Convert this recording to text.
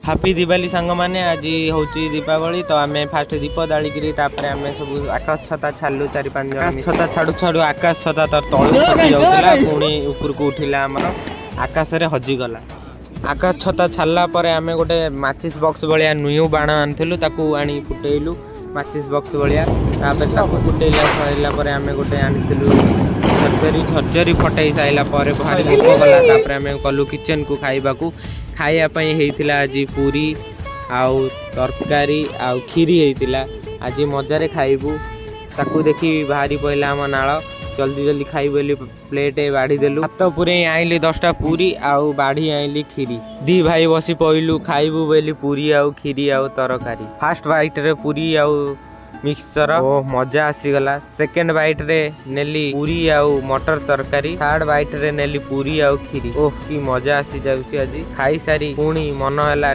Happy Diwali ସାଙ୍ଗମାନେ। ଆଜି ହେଉଛି ଦୀପାବଳି ତ ଆମେ ଫାଷ୍ଟ ଦୀପ ଜାଳିକିରି ତାପରେ ଆମେ ସବୁ ଆକାଶ ଛତା ଛାଡ଼ିଲୁ 4-5 ଜଣ। ଛତା ଛାଡ଼ୁ ଛାଡ଼ୁ ଆକାଶ ଛତା ତାର ତଳକୁ ଖସି ଯାଉଥିଲା, ପୁଣି ଉପରକୁ ଉଠିଲା ଆମର ଆକାଶରେ ହଜିଗଲା। ଆକାଶ ଛତା ଛାଡ଼ିଲା ପରେ ଆମେ ଗୋଟେ ମାଚିସ୍ ବକ୍ସ ଭଳିଆ ନ୍ୟୁ ବାଣ ଆଣିଥିଲୁ, ତାକୁ ଆଣି ଫୁଟେଇଲୁ ମାଚିସ୍ ବକ୍ସ ଭଳିଆ। ତାପରେ ତାକୁ ଫୁଟେଇଲା ସରିଲା ପରେ ଆମେ ଗୋଟେ ଆଣିଥିଲୁ ଝରଝରି ଫଟେଇ ସାରିଲା ପରେ ଭାରି ଭୋକ କଲା। ତାପରେ ଆମେ ଗଲୁ କିଚେନକୁ ଖାଇବା ପାଇଁ ହେଇଥିଲା ଆଜି ପୁରୀ ଆଉ ତରକାରୀ ଆଉ କ୍ଷୀରି ହେଇଥିଲା। ଆଜି ମଜାରେ ଖାଇବୁ, ତାକୁ ଦେଖି ବାହାରି ପଡ଼ିଲା ଆମ ନାଳ। ଜଲ୍ଦି ଖାଇବୁ ବୋଲି ପ୍ଲେଟ୍ ବାଢ଼ି ଦେଲୁ। ହାତ ପୁରେଇ ଆଇଲି 10ଟା ପୁରୀ ଆଉ ବାଢ଼ି ଆଇଲି କ୍ଷୀରି। ଦି ଭାଇ ବସି ପଇଲୁ ଖାଇବୁ ବୋଲି ପୁରୀ ଆଉ କ୍ଷୀରି ଆଉ ତରକାରୀ। ଫାଷ୍ଟ ବାଇଟ୍ରେ ପୁରୀ ଆଉ ମିକ୍ସଚର, ଓ ମଜା ଆସିଗଲା। ସେକେଣ୍ଡ ବାଇଟ୍ରେ ନେଲି ପୁରୀ ଆଉ ମଟର ତରକାରୀ। ଥାର୍ଡ ବାଇଟ୍ରେ ନେଲି ପୁରୀ ଆଉ କ୍ଷୀରି। ଓହ କି ମଜା ଆସି ଯାଉଛି ଆଜି। ଖାଇସାରି ପୁଣି ମନ ହେଲା